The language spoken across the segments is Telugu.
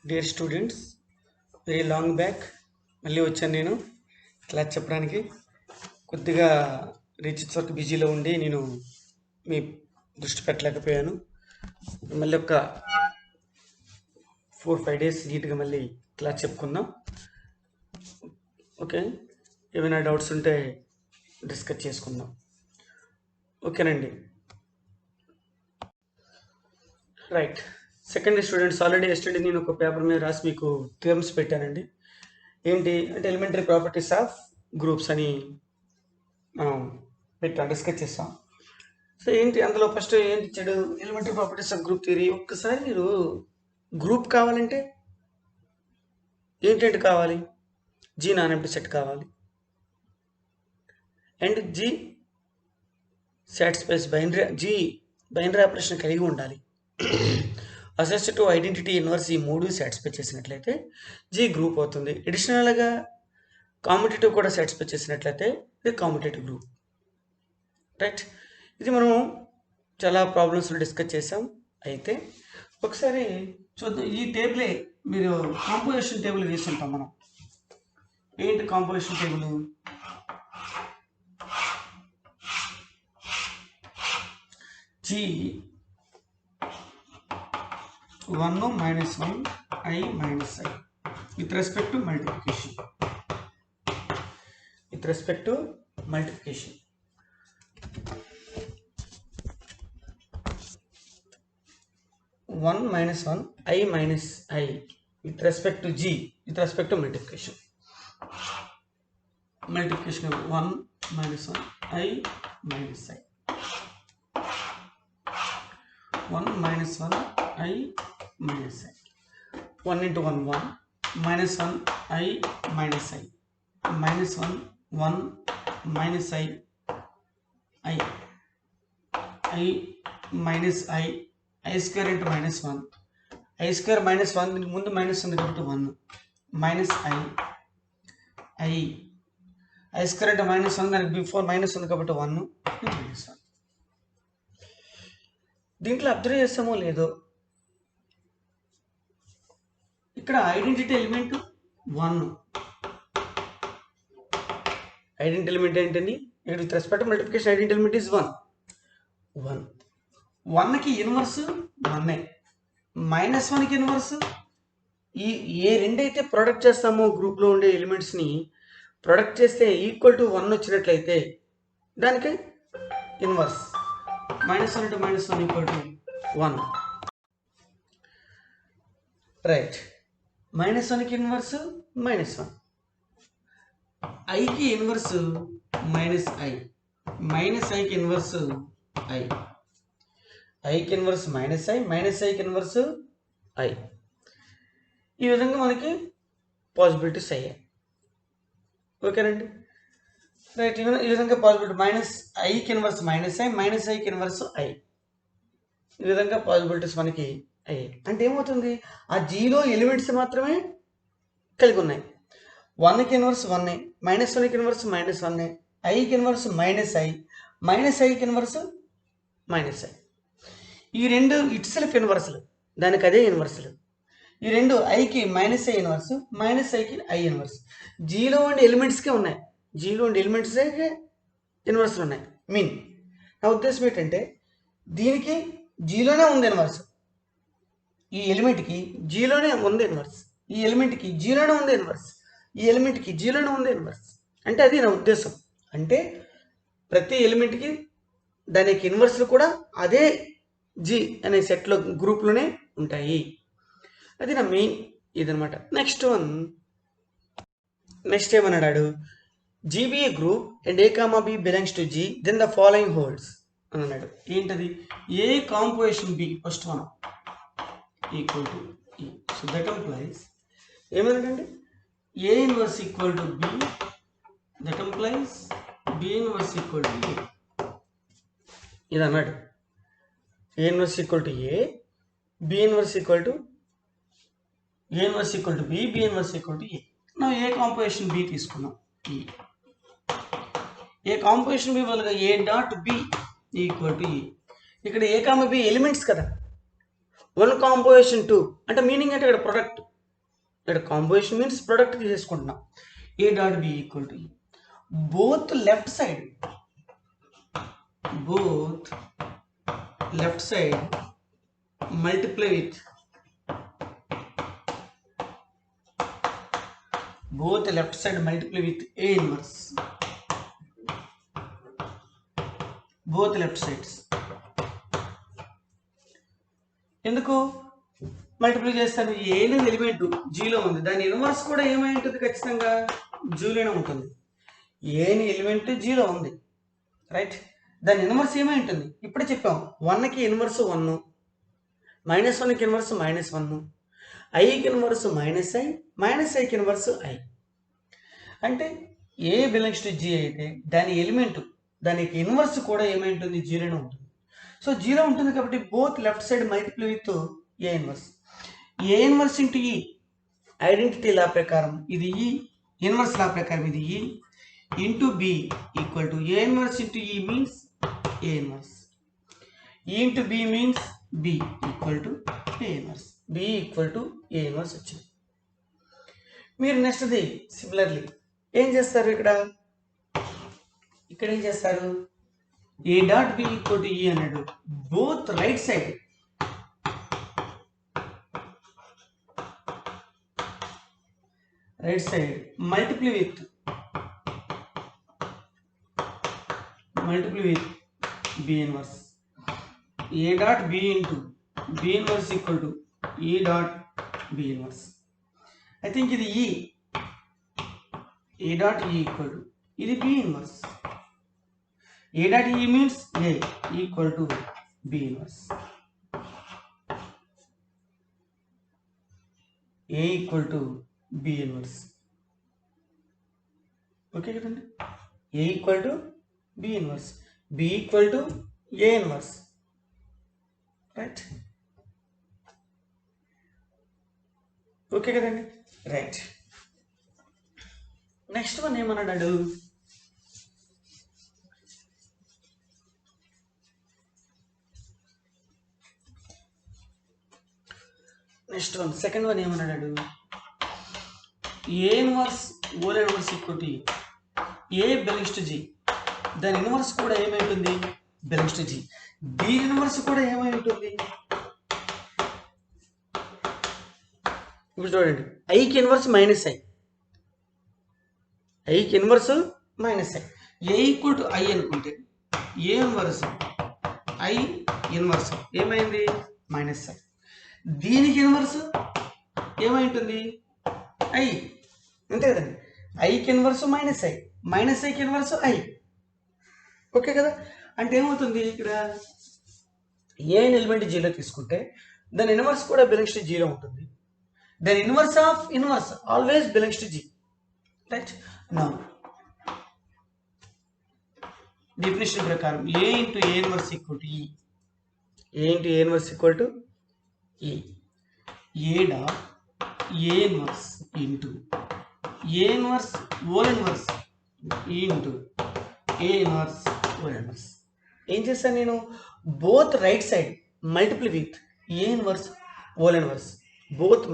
Dear students, very long back మళ్ళీ వచ్చాను నేను క్లాస్ చెప్పడానికి. కొద్దిగా రీసెర్చ్ వర్క్ బిజీలో ఉండి నేను మీ దృష్టి పెట్టలేకపోయాను. మళ్ళీ ఒక 4-5 డేస్ నీట్గా మళ్ళీ క్లాస్ చెప్పుకుందాం. ఓకే, ఏమైనా డౌట్స్ ఉంటే డిస్కస్ చేసుకుందాం. ఓకేనండి. Right, second students, already yesterday నేను ఒక పేపర్ మీద రాసి మీకు థియరమ్స్ పెట్టానండి. ఏంటి అంటే ఎలిమెంటరీ ప్రాపర్టీస్ ఆఫ్ గ్రూప్స్ అని మనం డిస్కస్ చేస్తాం. సో ఏంటి అందులో ఫస్ట్ ఏంటి ఇచ్చాడు, elementary properties of group theory. ఒక్కసారి మీరు గ్రూప్ కావాలంటే ఏంటంటే కావాలి, జీ నాన్ ఎంప్టీ సెట్ కావాలి, and G satisfies binary operation కలిగి ఉండాలి. అసోసియేటివ్ ఐడెంటిటీ ఇన్వర్స్ ఈ మూడు సాటిస్ఫై చేసినట్లయితే జీ గ్రూప్ అవుతుంది. అడిషనల్గా కాంపిటేటివ్ కూడా సాటిస్ఫై చేసినట్లయితే ఇది కాంపిటేటివ్ గ్రూప్. రైట్, ఇది మనం చాలా ప్రాబ్లమ్స్లో డిస్కస్ చేసాం. అయితే ఒకసారి చూద్దాం. ఈ టేబులే మీరు కాంపోజిషన్ టేబుల్ వేసి ఉంటాం మనం. ఏంటి composition table? G 1 minus 1 I minus I with respect to multiplication. 1 minus 1 I minus I with respect to G with respect to multiplication. 1 minus 1 I minus I. 1 minus 1 I minus I. 1 into 1 1 minus 1 I minus I minus 1 1 minus I minus I square into minus 1 I square minus 1 దీనికి ముందు మైనస్ ఉంది కాబట్టి 1 minus I square into minus 1 దానికి బిఫోర్ మైనస్ ఉంది కాబట్టి 1 minus 1. దీంట్లో అబ్జర్వ్ చేస్తామో లేదో, ఇక్కడ ఐడెంటిటీ ఎలిమెంట్ 1. ఐడెంటిటీ ఎలిమెంట్ ఏంటండి? With respect to multiplication identity element is 1. 1కి ఇన్వర్స్ 1. మైనస్ 1కి ఇన్వర్స్ ఏ రెండైతే ప్రొడక్ట్ చేస్తామో గ్రూప్లో ఉండే ఎలిమెంట్స్ని ప్రొడక్ట్ చేస్తే ఈక్వల్ టు 1 వచ్చినట్లయితే దానికి inverse -1 into -1 equal to 1. Right, -1కి ఇన్వర్స్ -1, ఐకి ఇన్వర్స్ -i, -iకి ఇన్వర్స్ i, ఐకి ఇన్వర్స్ -i, -iకి ఇన్వర్స్ i. ఈ విధంగా మనకి పాసిబిలిటీస్ అయ్యాయి. ఓకేనండి. రైట్, ఈ విధంగా పాసిబిలిటీ -iకి ఇన్వర్స్ -i, -iకి ఇన్వర్స్ i. ఈ విధంగా పాసిబిలిటీస్ మనకి అయ్యాయి. అంటే ఏమవుతుంది, ఆ జీలో ఎలిమెంట్స్ మాత్రమే కలిగి ఉన్నాయి. 1కి ఇన్వర్స్ 1, -1కి ఇన్వర్స్ -1, ఐకి ఇన్వర్స్ -i, -iకి ఇన్వర్స్ -i. ఈ రెండు ఇట్ సెల్ఫ్ ఇన్వర్స్లు, దానికి అదే ఇన్వర్స్లు. ఈ రెండు ఐకి -i ఇన్వర్స్, -iకి i ఇన్వర్స్. జీలో ఉండే ఎలిమెంట్స్కే ఉన్నాయి, జీలో ఉండే ఎలిమెంట్సే ఇన్వర్స్లు ఉన్నాయి. మీన్ నా ఉద్దేశం ఏంటంటే దీనికి జీలోనే ఉంది ఇన్వర్స్, ఈ ఎలిమెంట్కి జీలోనే ఉంది ఇన్వర్స్, ఈ ఎలిమెంట్కి జీలోనే ఉంది ఇన్వర్స్, ఈ ఎలిమెంట్కి జీలోనే ఉంది ఇన్వర్స్. అంటే అది నా ఉద్దేశం. అంటే ప్రతి ఎలిమెంట్కి దానికి ఇన్వర్స్లు కూడా అదే జీ అనే సెట్లో గ్రూప్లోనే ఉంటాయి. అది నా మెయిన్ ఇదనమాట. నెక్స్ట్ ఏమన్నాడు, G be group and a comma b belongs to G then the following holds అని అన్నాడు. ఏంటది? ఏ కాంపోజిషన్ బి ఫస్ట్ మనం equal to e. So that implies ఏమన్నాడంటే a inverse equal to b, that implies b inverse equal to a. ఇది అన్నాడు. A inverse equal to a, b inverse equal to A inverse equal to b, b inverse equal to a. మనం ఏ కాంపోజిషన్ బి తీసుకున్నాం. ఏ కాంపోజిషన్ బి బదులుగా ఏ dot B equal to e. ఇక్కడ ఏ కామ బి ఎలిమెంట్స్ కదా, 1 కాంపోజిషన్ 2 అంటే మీనింగ్ అంటే ఇక్కడ ప్రొడక్ట్ ఇక్కడ కాంపోజిషన్ మీన్స్ ప్రొడక్ట్ తీసుకుంటున్నాం. A dot B equal to both left side multiply with both left side multiply with A inverse, both left sides. ఎందుకు మల్టిప్లై చేస్తాను? ఏ అనేది ఎలిమెంట్ జీలో ఉంది, దాని ఇన్వర్స్ కూడా ఏమై ఉంటుంది? ఖచ్చితంగా జీలోనే ఉంటుంది. ఏని ఎలిమెంట్ జీలో ఉంది, రైట్? దాని ఇన్వర్స్ ఏమై ఉంటుంది? ఇప్పుడే చెప్పాం, 1కి ఇన్వర్స్ 1, -1కి ఇన్వర్స్ -1, ఐకి ఇన్వర్స్ -i, -iకి ఇన్వర్స్ i. అంటే ఏ బిలాంగ్స్ టు జీ అయితే దాని ఎలిమెంట్, దానికి ఇన్వర్స్ కూడా ఏమై ఉంటుంది? జీరోనే ఉంటుంది. సో జీరో ఉంటుంది కాబట్టి both left side multiply with A inverse. A inverse into E identity law ప్రకారం ఇది ఈ, ఇన్వర్స్ లా ప్రకారం ఇది E into B equal to A inverse into E means A inverse. E into B means B equal to A inverse. B equal to A inverse వచ్చింది. మీరు నెక్స్ట్ది సిమిలర్లీ ఏం చేస్తారు? ఇక్కడ ఏం చేస్తారు? A dot B equal to E అన్నాడు. Both right side multiply with b inverse. A dot b into b inverse equal to e dot b inverse. I think ఇది e, a dot e equal to ఇది b inverse. A dot e means a equal to b inverse. A equal to b inverse. Okay కదండి? A equal to b inverse, B equal to A inverse, right? Okay కదండి? రైట్. నెక్స్ట్ వన్ ఏమన్నాడు? నెక్స్ట్ వన్ సెకండ్ వన్ ఏమన్నాడు? A inverse whole inverse equal to a belongs to G. దాని ఇన్వర్స్ కూడా ఏమై ఉంటుంది? Belongs to G. దీని ఇన్వర్స్ కూడా ఏమై ఉంటుంది? ఇప్పుడు చూడండి, ఐకి ఇన్వర్స్ -i, ఐకి inverse -i. A equal to i అనుకుంటే ఏ ఇన్వర్స్ ఐ ఇన్వర్స్ ఏమైంది? -i. దీనికి ఇన్వర్స్ ఏమై ఉంటుంది? ఐ, అంతే కదండి? ఐకి ఇన్వర్స్ -i, -iకి ఇన్వర్స్ ఐ. ఓకే కదా? అంటే ఏమవుతుంది? ఇక్కడ ఏ ఎలిమెంట్ జీలో తీసుకుంటే దాని ఇన్వర్స్ కూడా బిలాంగ్స్ టు జీలో ఉంటుంది. దాని inverse of inverse always belongs to G, right? Now definition ప్రకారం a into a inverse equal to e. A into a inverse equal to e. A dot a inverse into a inverse whole inverse into a inverse whole inverse. ఏం చేస్తాను నేను? Both right side multiply with A inverse whole inverse. Both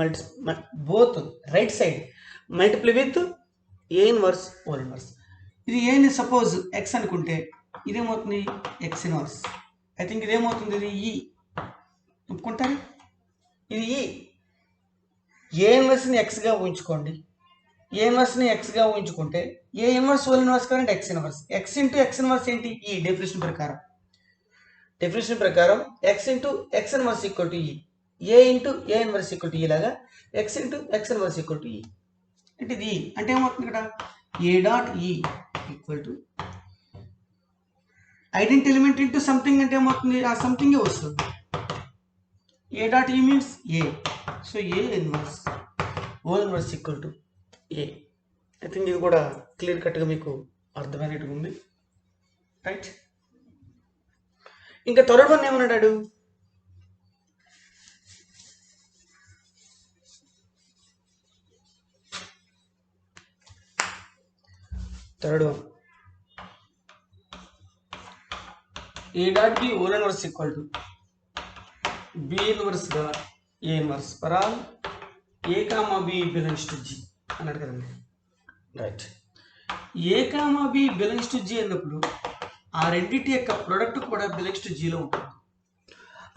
right side multiply with A inverse whole inverse. ఇది ఏని సపోజ్ ఎక్స్ అనుకుంటే ఇదేమవుతుంది? X inverse. ఐ థింక్ ఇదేమవుతుంది? ఇది ఈ ఒప్పుకుంటారు. ఇది ఈ. ఏ ఇన్వర్స్ని ఎక్స్గా ఊహించుకోండి. ఏ ఇన్వర్స్ని ఎక్స్గా ఊహించుకుంటే ఏ ఇన్వర్స్ ఓల్ ఇన్వర్స్ కావాలంటే x inverse. X into x inverse ఏంటి? ఈ. డెఫినేషన్ ప్రకారం x into x inverse equal to e. A into a inverse equal to e లాగా x into x inverse equal to e. అంటే ఇది అంటే ఏమవుతుంది? ఇక్కడ a dot e equal to identity element into something అంటే ఏమవుతుంది? ఆ సంథింగే వస్తుంది. A dot e means a. So a inverse whole inverse equal to a. I think ఇది కూడా క్లియర్ కట్గా మీకు అర్థమైనట్టుగా ఉంది, రైట్? ఇంకా థర్డ్ వన్ ఏమన్నాడు? Third one a dot b whole inverse equal to b inverse గా a inverse for all a comma b belongs to G అన్నాడు కదండి. Right, a comma b belongs to G అన్నప్పుడు ఆ రెండింటి యొక్క ప్రోడక్ట్ కూడా బిలాంగ్స్ టు జీలో ఉంటుంది.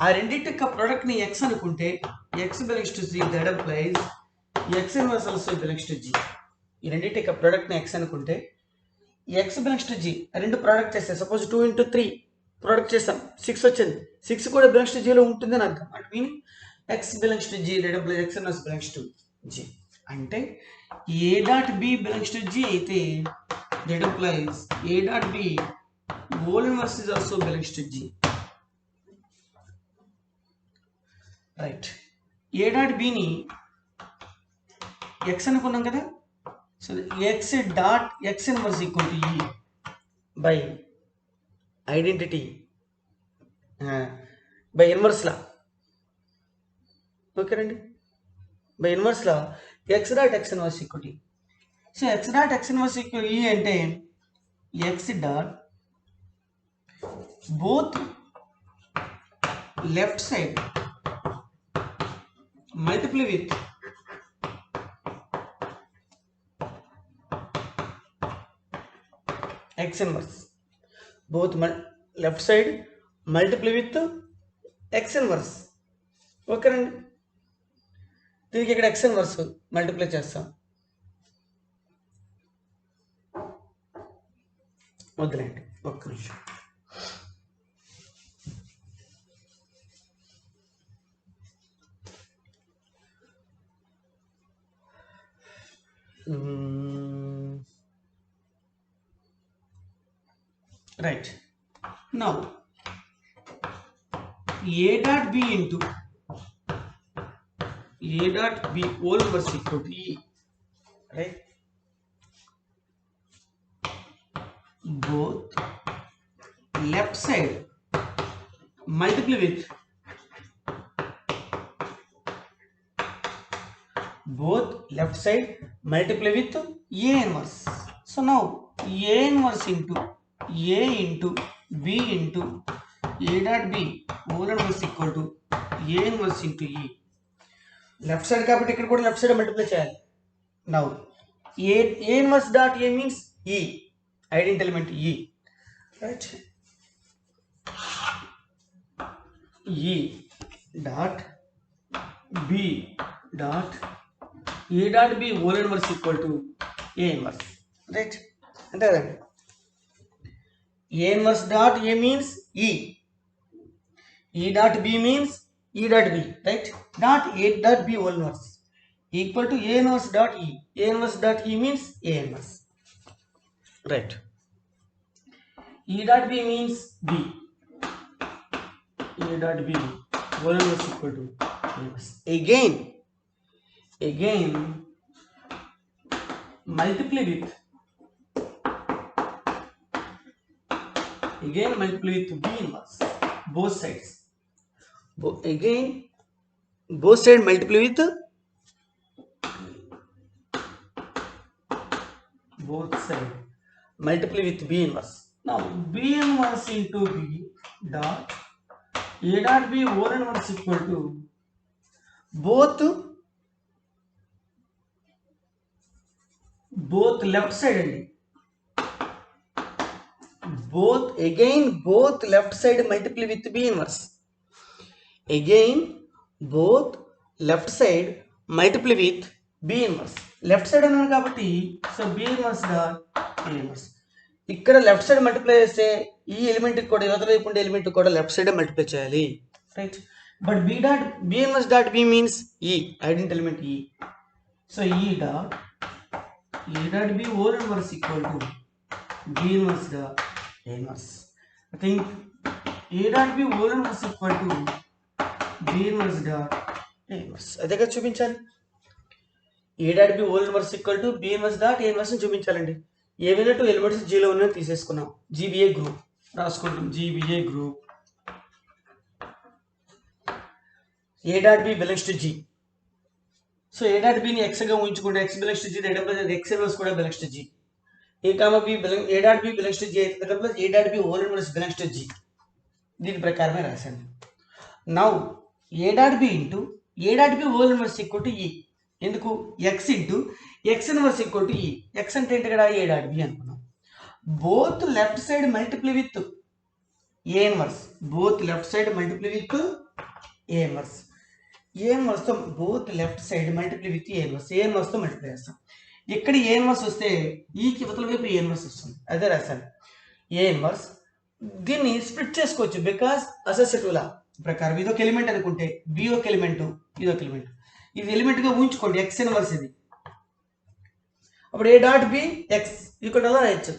ఆ రెండింటి యొక్క ప్రోడక్ట్ని ఎక్స్ అనుకుంటే x belongs to G, that implies x inverse also belongs to G. ఈ రెండింటి యొక్క ప్రోడక్ట్ని ఎక్స్ అనుకుంటే ఎక్స్ బిలాంగ్స్ టు జీ. రెండు ప్రోడక్ట్ చేస్తే సపోజ్ 2 into 3 ప్రోడక్ట్ చేస్తాం, 6 వచ్చింది. 6 కూడా బిలాంగ్స్ టు జీలో ఉంటుంది అని అర్థం. అంటే meaning x belongs to G, that implies x inverse belongs to G. అంటే a dot b belongs to G అయితే that implies a dot b whole inverse is also belongs to G. Right, a dot బిని ఎక్స్ అనుకున్నాం కదా. So x dot x inverse equal to e by identity by inverse law. ఓకేనండి, by inverse law x dot x inverse equal to. So x dot x inverse equal ఈ అంటే X dot both left side multiply with x inverse, both left side multiply with x inverse. Okay రండి, దీనికి ఇక్కడ x inverse మల్టిప్లై చేస్తాం. వద్దులేండి ఒక్క నిమిషం. Right, now a dot b into a dot b whole inverse equal to e. Right, both left side multiply with both left side multiply with a inverse. So now a inverse into a into b into a dot b whole inverse equal to a inverse into e. Left side కాబట్టి ఇక్కడ కూడా left side multiply చేయాలి. Now a inverse dot a means e, identity element e. Right, e dot b dot a dot b whole inverse equal to a inverse. Right, అంటే అదండి. a inverse dot a means e, e dot b means e dot b, right, dot a dot b whole inverse equal to a inverse dot e. a inverse dot e means a inverse. Right, e dot b means b, a dot b whole inverse equal to a inverse. Again multiply with b inverse, both sides. Again both side multiply with b inverse. Now b inverse into b dot a dot b whole inverse equal to both left side అండి. both left side multiply with b inverse. Again both left side multiply with b inverse. left side అన్నాను కాబట్టి so b inverse dot a inverse. ఇక్కడ లెఫ్ట్ సైడ్ మల్టిప్లై చేస్తే ఈ ఎలిమెంట్ కూడా యువతల వైపు ఉండే ఎలిమెంట్ కూడా లెఫ్ట్ సైడ్ మల్టిప్లై చేయాలి. Right, but b inverse dot b means e, identity element e. So e dot b whole inverse equal to b inverse dot a inverse. I think a dot b whole inverse equal to b inverse dot a inverse. అదే కదా చూపించాలి. a dot b whole inverse equal to b inverse dot a inverse ని చూపించాలండి. ఏవైనా 2 ఎలిమెంట్స్ జీలో ఉన్న తీసేసుకున్నాం. GBA గ్రూప్ రాసుకుంటాం. GBA group a dot b belongs to G. So a dot b ని x గా ఊహించుకుంటే x belongs to G, x inverse కూడా belongs to G. a comma b a dot b belongs to G అయితే a dot b whole inverse belongs to G. దీని ప్రకారమే రాశాను. Now a dot b into a dot b whole inverse equal to e. ఎందుకు x into x inverse equal to e. X అంటే ఏంటి కదా ఏ డాట్ బి అనుకున్నాం. Both left side multiply with A inverse. Both left side multiply with A inverse. A ఇన్వర్స్తో both left side multiply with A inverse. A ఇన్వర్స్తో మల్టిప్లై చేస్తాం. ఇక్కడ ఏ ఇన్వర్స్ వస్తే ఈకి ఇవతల వైపు ఏ ఇన్వర్స్ వస్తుంది. అదే రాశాను ఏ ఇన్వర్స్. దీన్ని స్ప్లిట్ చేసుకోవచ్చు బికాస్ అసోసియేటివ్ లా ప్రకారం. ఇదొక ఎలిమెంట్ అనుకుంటే బి ఒక ఎలిమెంట్, ఇదొక ఎలిమెంట్. ఇది ఎలిమెంట్గా ఊహించుకోండి ఎక్స్ ఇన్వర్స్ ఇది. అప్పుడు a dot b x equal అలా రాయొచ్చు.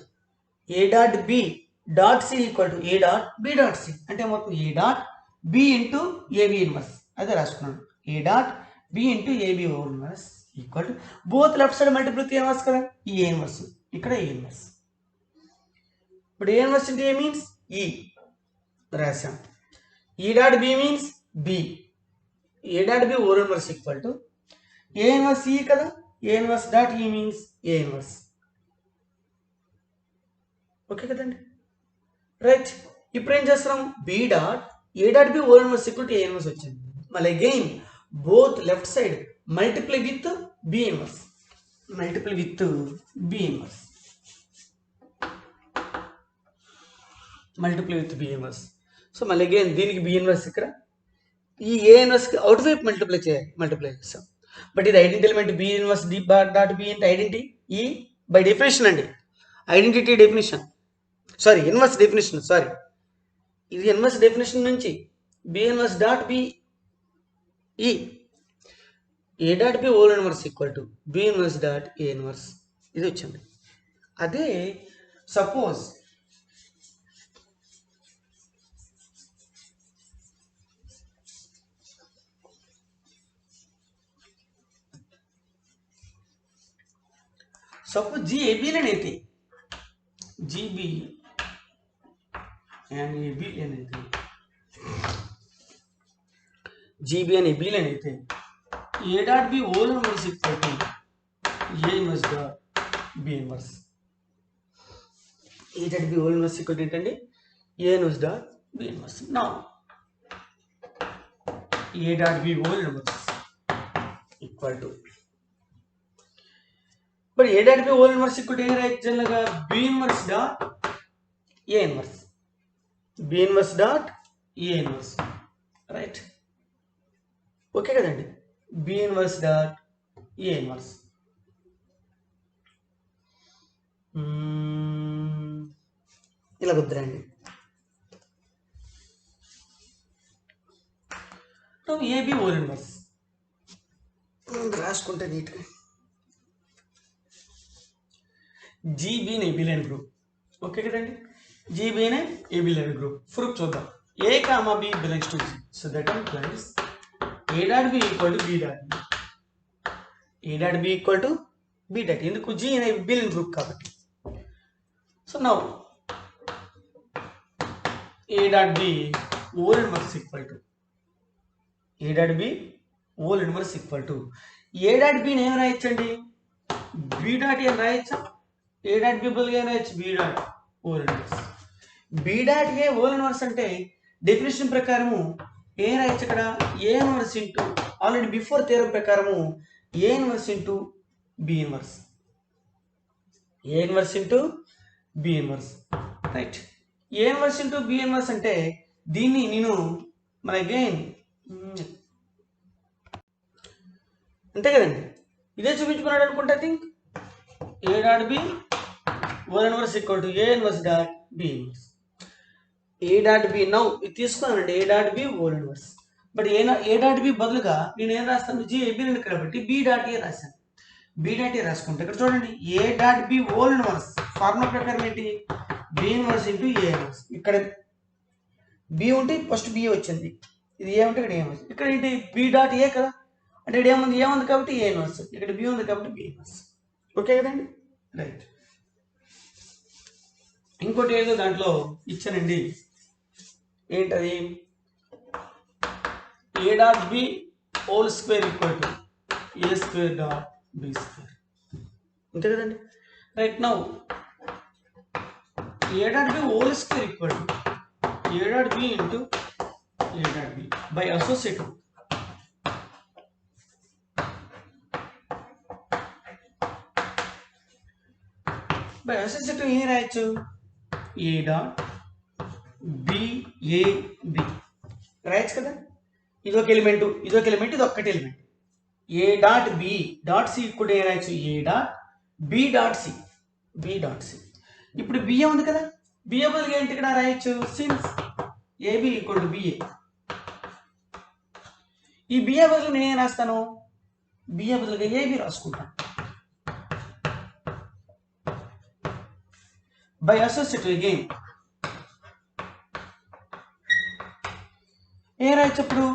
A dot b dot c equal to a dot b dot c. అంటే మొత్తం a dot b into a b inverse. అదే రాసుకున్నాను a dot b into a b inverse equal to both left side multiply with A inverse కదా, ఈ ఏ ఇన్వర్స్ ఇక్కడ ఏ ఇన్వర్స్. ఇప్పుడు ఏ ఇన్వర్స్ అంటే ఏ మీన్స్ ఈ రాశాం. E dot b means b. A dot b whole inverse equal to A inverse e కదా, a inverse dot e means A inverse. Okay కదండి, రైట్. ఇప్పుడు ఏం చేస్తున్నాం b dot a dot b whole inverse equal to A inverse వచ్చింది. మళ్ళీ again both left side multiply with b inverse. Multiply with b inverse. Multiply with b inverse. So మళ్ళీ అగైన్ దీనికి బి ఇన్వర్స్ ఇక్కడ, ఈ ఏ ఇన్వర్స్కి అవుట్ వైపు మల్టిప్లై చేస్తాం. బట్ ఇది identity element b inverse d dot b అంటే ఐడెంటిటీ ఈ బై డెఫినేషన్ అండి. Identity definition sorry inverse definition sorry ఇది ఇన్వర్స్ డెఫినేషన్ నుంచి b inverse dot b e a dot b whole inverse equal to b inverse dot a inverse ఇది వచ్చింది. అదే సపోజ్ जी ए बी लेने थे G b and a b लेने थे G b and a b लेने थे ए dot b whole inverse equal to a inverse dot b inverse. A dot b whole inverse equal to ఏంటండి a inverse dot b inverse. Now a dot b whole inverse equal to but a dot b whole inverse equal to a right general b inverse dot a inverse. B inverse dot a inverse right. Okay కదండి b inverse dot a inverse. ఇలా కుదరండి. ఏబి ఓల్ ఇన్వర్స్ రాసుకుంటే నీట్గా జీబీని ఏబీ లైన్ గ్రూప్. ఓకే కదండి జీబీని ఏబీ లైన్ గ్రూప్. ప్రూఫ్ చూద్దాం. A comma b belongs to G. So that implies a dot B equal to b dot b. A dot B equal to b dot ఎందుకు జీ అనే బి లైన్ గ్రూప్ కాబట్టి. So now a dot b whole inverse equal to a dot b whole inverse equal to a dot బిని ఏం రాయొచ్చండి బి డాట్ ఏ రాయొచ్చా. ఏ డాట్ బి బదులుగా ఏం రాయొచ్చు b dot whole inverse. B dot a whole inverse అంటే డెఫినేషన్ ప్రకారము ఏ రాయొచ్చు ఇక్కడ a inverse into already before theorem ప్రకారము a inverse into b inverse. A inverse into b inverse right. A inverse into b inverse అంటే దీన్ని నేను మన అగైన్ అంతే కదండి ఇదే చూపించుకున్నాడు అనుకుంటే I think a dot b whole inverse equal to A inverse dot b inverse. A dot b now ఇది తీసుకున్నానండి a dot b whole inverse. But a dot b బదులుగా నేను ఏం రాస్తాను జీ ఏబీ కాబట్టి బి డాట్ ఏ రాశాను. బి డాట్ ఏ రాసుకుంటే ఇక్కడ చూడండి a dot b whole inverse formula ప్రకారం ఏంటి b inverse into a inverse. ఇక్కడ బి ఉంటే ఫస్ట్ బి వచ్చింది ఇది ఏ ఉంటే ఇక్కడ ఏ ఇన్వర్స్. ఇక్కడ ఏంటి బి డాట్ ఏ కదా అంటే ఇక్కడ ఏముంది కాబట్టి ఏ ఇన్వర్స్. ఇక్కడ బి ఉంది కాబట్టి బి ఇన్వర్స్. ఓకే కదండి రైట్. ఇంకోటి ఏదో దాంట్లో ఇచ్చానండి ఏంటది a dot b whole square equal to a square dot b square అంతే కదండి right. Now a dot b whole square equal to a dot b into a dot b by associative. By associative ఏం రాయొచ్చు, ఏ డాట్ బిఏబి రాయొచ్చు కదా. ఇదొక ఎలిమెంట్, ఇదొక ఎలిమెంట్, ఇది ఒక్కటి element. A dot b dot c కూడా ఏం రాయొచ్చు, a dot b dot c, b dot c. ఇప్పుడు బిఏ ఉంది కదా, బిఏ బదులుగా ఏంటి ఇక్కడ రాయొచ్చు, since a b equal to b a. ఈ బిఏ బదులు నేను ఏం రాస్తాను, బిఏ బదులుగా ఏబి రాసుకుంటాను. బై అసోసియేటివ్ అగైన్ ఏ రాయొచ్చు అప్పుడు,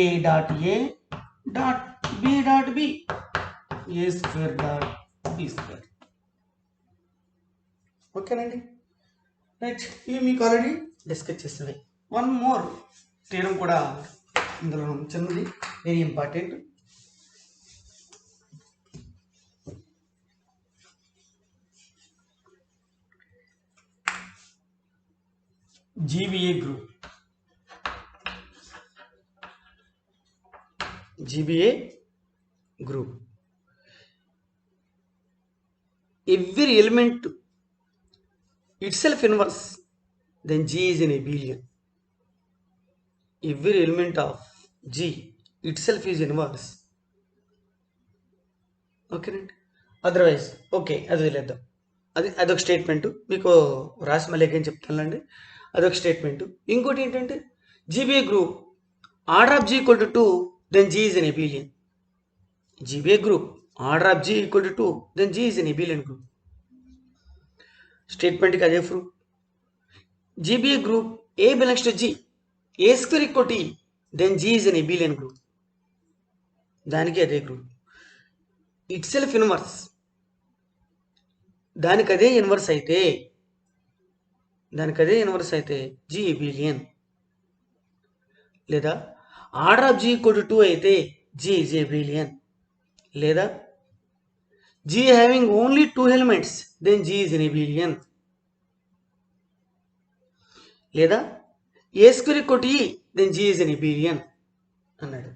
a dot a dot b dot b, A square dot b square. ఓకేనండి, రైట్. ఇవి మీకు ఆల్రెడీ డిస్కస్ చేసినవి. వన్ మోర్ థీరం కూడా ఇందులో చిన్నది, very important. GBA group, GBA group, every element itself inverse, then G is an abelian. Every element of G itself is inverse. Okay, otherwise okay, అది లేద్దాం. అదొక స్టేట్మెంట్ మీకు రాసి మళ్ళీ ఏం చెప్తానండి, అదొక స్టేట్మెంట్. ఇంకోటి ఏంటంటే G be a group order of G equal to 2, then G is an abelian. G be a group order of G equal to 2, then G is an abelian group. స్టేట్మెంట్కి అదే proof. G be a group a belongs to G, a square equal to e, then G is an abelian group. దానికి అదే గ్రూప్. ఇట్ సెల్ఫ్ ఇన్వర్స్, దానికి అదే ఇన్వర్స్ అయితే, జీ ఎబిలియన్. లేదా order of G equal to 2 అయితే జీ ఈజ్ ఎబిలియన్. లేదా G having only 2 elements, then G is an abelian. లేదా a square equal to e, then G is an abelian అన్నాడు.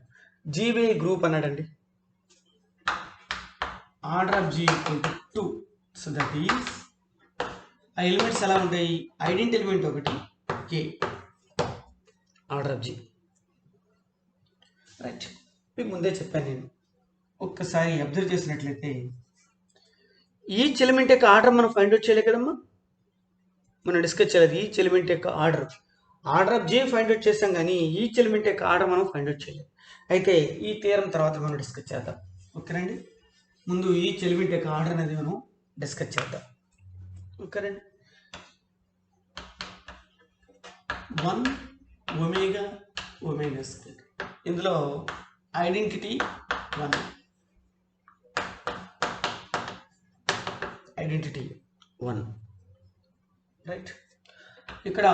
జీబీఏ గ్రూప్ అన్నాడండి. Order of G equal to 2, so that is ఆ ఎలిమెంట్స్ ఎలా ఉంటాయి, ఐడెంటి ఎలిమెంట్ ఒకటి a, order of G. Right, మీకు ముందే చెప్పాను నేను. ఒక్కసారి అబ్జర్వ్ చేసినట్లయితే ఈచ్ ఎలిమెంట్ యొక్క ఆర్డర్ మనం ఫైండ్ అవుట్ చేయలే కదమ్మా, మనం డిస్కస్ చేయలేదు. ఈచ్ ఎలిమెంట్ యొక్క order of J find out చేస్తాం, కానీ ఈచ్ ఎలిమెంట్ యొక్క ఆర్డర్ మనం ఫైండ్ అవుట్ చేయలేదు. అయితే ఈ థియరం తర్వాత మనం డిస్కస్ చేద్దాం. ఓకేనండి, ముందు ఈచ్ ఎలిమెంట్ యొక్క ఆర్డర్ అనేది మనం డిస్కస్ చేద్దాం. ఓకేనండి, 1 ఒమేగా ఒమేగా స్క్వేర్, ఇందులో ఐడెంటిటీ 1, ఐడెంటిటీ 1. రైట్, ఇక్కడ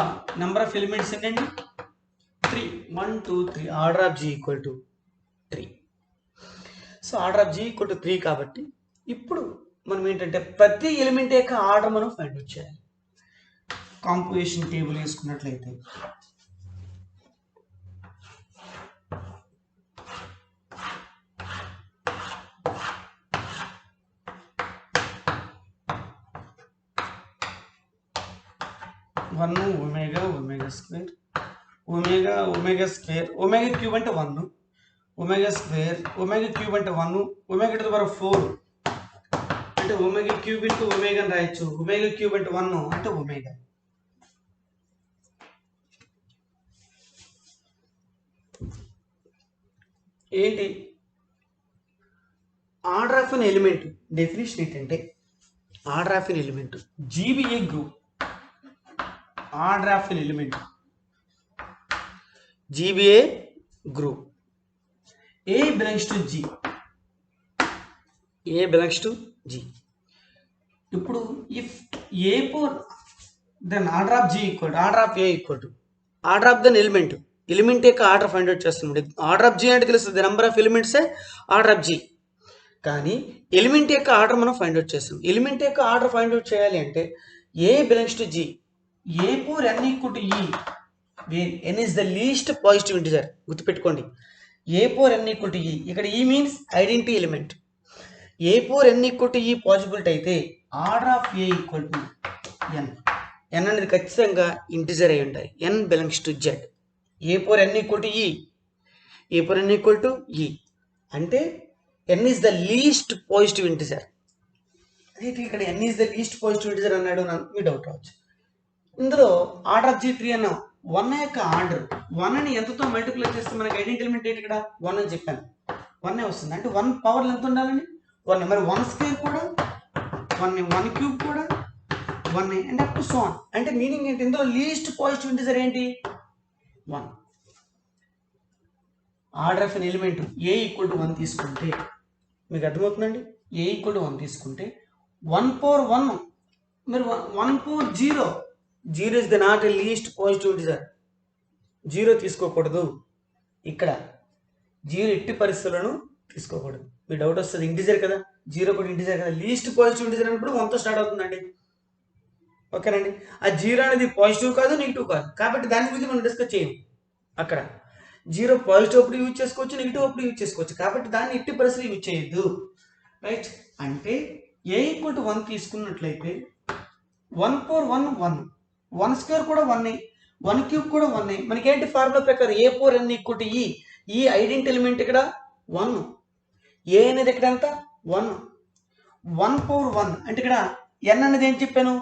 నెంబర్ ఆఫ్ ఎలిమెంట్స్ ఏంటండి 3, 1 2 3. Order of G equal to 3. So order of G equal to 3 కాబట్టి ఇప్పుడు మనం ఏంటంటే ప్రతి ఎలిమెంట్ యొక్క ఆర్డర్ మనం ఫైండ్ అవుట్ చేయాలి. కాంపోజిషన్ టేబుల్ వేసుకున్నట్లయితే one omega omega square, omega omega square, omega cube అంటే 1, ఒమేగా స్క్వేర్, ఒమేగా క్యూబ్ అంటే 1, ఒమేగా టు ది పవర్ 4 అంటే ఒమేగా క్యూబ్ ఇంటూ ఒమేగా అని రాయొచ్చు. ఒమేగా క్యూబ్ అంటే 1 అంటే ఒమేగా. ఏంటి order of an element definition ఏంటంటే, order of an element G be a group, order of an element G be a group a belongs to G, a belongs to G. ఇప్పుడు if a for then order of G equal, order of a equal to order of then element, element యొక్క ఆర్డర్ ఫైండ్ అవుట్ చేస్తున్నాడు. ఆర్డర్ ఆఫ్ జీ అంటే తెలుస్తుంది, నెంబర్ ఆఫ్ ఎలిమెంట్సే ఆర్డర్ ఆఫ్ జీ. కానీ ఎలిమెంట్ యొక్క ఆర్డర్ మనం ఫైండ్ అవుట్ చేస్తాం. ఎలిమెంట్ యొక్క ఆర్డర్ ఫైండ్ అవుట్ చేయాలి అంటే a belongs to G, a for n equal to e, where n is the least positive integer. గుర్తుపెట్టుకోండి, a for n equal to e, ఇక్కడ e means identity element. A for n equal to e possibility అయితే order of a equal to n. N అనేది ఖచ్చితంగా ఇంటిజర్ అయి ఉంటాయి. N belongs to Z. A power n equal to e, A power n equal to e అంటే n is the least positive integer. అయితే ఇక్కడ n is the least positive integer అన్నాడు మీ డౌట్ రావచ్చు. ఇందులో ఆర్డర్ ఆఫ్ జీ 3 అన్నాం. 1 యొక్క ఆర్డర్ 1ని ఎంతతో మల్టిప్లై చేస్తే మనకి ఐడెంటిటీ ఎలిమెంట్ ఏంటి? ఇక్కడ 1 అని చెప్పాను. 1 వస్తుంది. అంటే 1 పవర్లు ఎంత ఉండాలండి? 1. మరి 1 స్క్వేర్ కూడా 1, 1 క్యూబ్ కూడా 1 and up to so on. అంటే మీనింగ్ ఏంటి? ఇందులో లీస్ట్ పాజిటివ్ ఇంటిజర్ ఏంటి? 1. Order of an element A equal to 1 తీసుకుంటే మీకు అర్థమవుతుందండి. ఏ ఈక్వల్ టు 1 తీసుకుంటే 1 పవర్ 1 మరి 1 power 0. 0 is the not a least positive integer. 0 తీసుకోకూడదు. ఇక్కడ 0 ఎట్టి పరిస్థితులను తీసుకోకూడదు. మీ డౌట్ వస్తుంది, ఇంటిజర్ కదా, 0 కూడా ఇంటిజర్ కదా, లీస్ట్ పాజిటివ్ ఇంటిజర్ అన్నప్పుడు 1తో స్టార్ట్ అవుతుందండి. ఓకేనండి. ఆ 0 అనేది పాజిటివ్ కాదు, నెగిటివ్ కాదు, కాబట్టి దాని గురించి మనం డిస్కస్ చేయము. అక్కడ 0 పాజిటివ్ అప్పుడు యూజ్ చేసుకోవచ్చు, నెగిటివ్ అప్పుడు యూజ్ చేసుకోవచ్చు, కాబట్టి దాన్ని ఎట్టి పరిస్థితులు యూజ్ చేయొద్దు. రైట్. అంటే ఏ ఈక్వల్ టు 1 తీసుకున్నట్లయితే 1 పవర్ 1 1, 1 స్క్వేర్ కూడా 1, 1 క్యూబ్ కూడా 1. మనకేంటి ఫార్ములా ప్రకారం ఏ పవర్ ఎన్ ఈక్వల్ టు ఈ. ఈ ఐడెంటిటీ ఎలిమెంట్ ఇక్కడ 1, ఏ అనేది ఇక్కడ ఎంత 1. 1 పవర్ 1 అంటే ఇక్కడ ఎన్ అనేది ఏం చెప్పాను?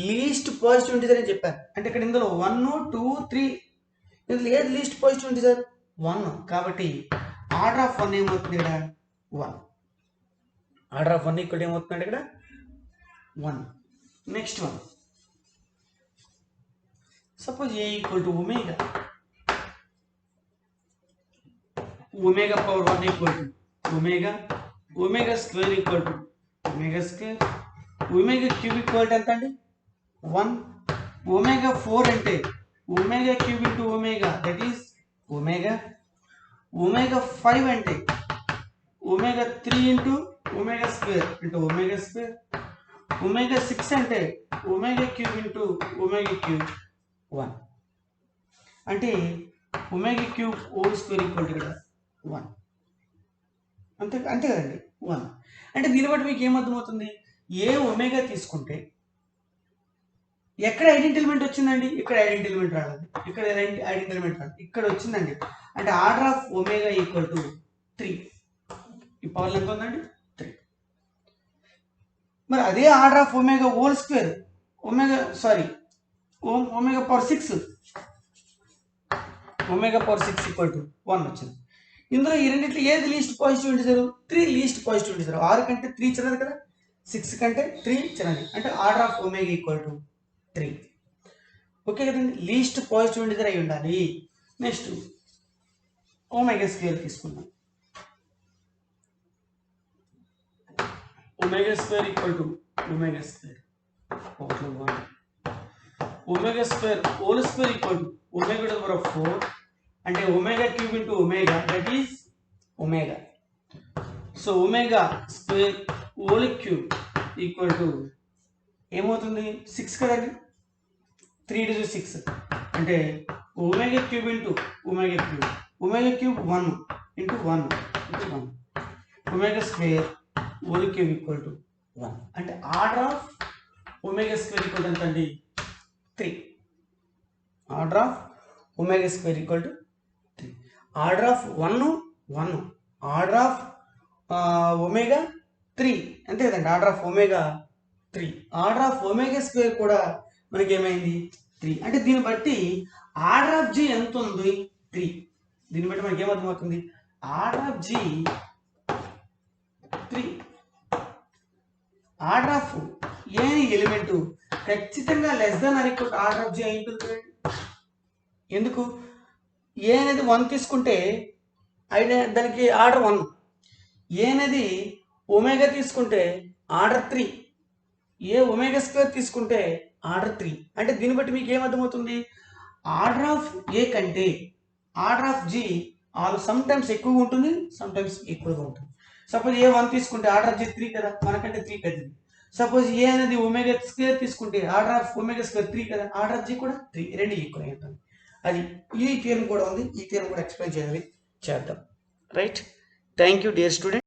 లీస్ట్ పాజిటివ్ ఇంటిజర్ అని చెప్పాను. అంటే ఇక్కడ ఇందులో 1 2 3 ఇందులో ఏది లీస్ట్ పాజిటివ్ ఇంటిజర్? 1. కాబట్టి ఆర్డర్ ఆఫ్ 1 ఏమవుతుంది ఇక్కడ? 1. ఆర్డర్ ఆఫ్ 1 ఈక్వల్ ఏమవుతుంది ఇక్కడ? 1. Next one, suppose a equal to omega. Omega power 1 equal to omega. Omega square equal to omega square. Omega cube equal to ఎంత అండి? 1. Omega 4 అంటే omega cube into omega, that is omega. Omega 5 అంటే omega 3 into omega square into omega square. Omega 6 అంటే omega cube into omega cube 1. అంటే omega cube whole square equal to 1. అంతే కదండి, 1. అంటే దీన్ని బట్టి మీకు ఏమర్థమవుతుంది? ఏ ఒమేగా తీసుకుంటే ఎక్కడ ఐడెంటిటీ ఎలిమెంట్ వచ్చిందండి? ఇక్కడ ఐడెంటిటీ ఎలిమెంట్ రాలేదు, ఇక్కడ ఐడెంటిటీ ఎలిమెంట్ రాలేదు, ఇక్కడ వచ్చిందండి. అంటే order of omega equal to 3. ఈ పవర్లు ఎంత ఉందండి? 3. మరి అదే order of omega whole square omega power 6, omega power 6 equal to 1 వచ్చింది. ఇందులో ఈ రెండింటిలో ఏది least positive integer? 3 least positive integer. 6 కంటే 3 చిన్నది కదా, 6 కంటే 3 చిన్నది. అంటే order of omega equal to 3. Okay కదండి, లీస్ట్ పాజిటివ్ ఇంటిజర్ అయి ఉండాలి. నెక్స్ట్ ఒమేగా స్క్వేర్ తీసుకుందాం. Omega square equal to omega square omega square whole square equal to omega to the power of 4 అంటే omega cube into omega, that is omega. So omega square whole cube equal to ఏమవుతుంది? 6 కదండి, 3 to 6 అంటే omega cube into omega cube. Omega cube 1 into 1 into 1. Omega square whole cube equal to 1. అంటే order of omega square equal to ఎంత అండి? 3. Order of omega square equal to 3. Order of 1 1, order of omega 3 అంతే కదండి, order of omega 3. Order of omega square కూడా మనకి ఏమైంది? 3. అంటే దీన్ని బట్టి ఆర్డర్ ఆఫ్ జీ ఎంత ఉంది? 3. దీన్ని బట్టి మనకి ఏమర్థమవుతుంది? Order of G 3. Order of a element ఖచ్చితంగా less than or equal to order of G అయి ఉంటుంది. ఎందుకు? ఏ అనేది 1 తీసుకుంటే దానికి ఆర్డర్ 1. ఏ అనేది ఒమేగా తీసుకుంటే ఆర్డర్ 3. ఏ ఒమేగా స్క్వేర్ తీసుకుంటే ఆర్డర్ 3. అంటే దీన్ని బట్టి మీకు ఏమర్థమవుతుంది? ఆర్డర్ ఆఫ్ ఏ కంటే order of G some times ఎక్కువగా ఉంటుంది, సమ్ టైమ్స్ ఎక్కువగా ఉంటుంది. సపోజ్ ఏ 1 తీసుకుంటే ఆర్డర్ ఆఫ్ జీ 3 కదా, మనకంటే 3 పెద్దది. సపోజ్ ఏ అనేది ఒమేగా స్క్వేర్ తీసుకుంటే ఆర్డర్ ఆఫ్ ఒమేగా స్క్వేర్ 3 కదా, ఆర్డర్ ఆఫ్ జీ కూడా 3, రెండు ఈక్వల్ అయి ఉంటుంది. అది ఈ థియరం కూడా ఉంది, ఈ థియరం కూడా ఎక్స్ప్లెయిన్ చేద్దాం. Right. Thank you dear student.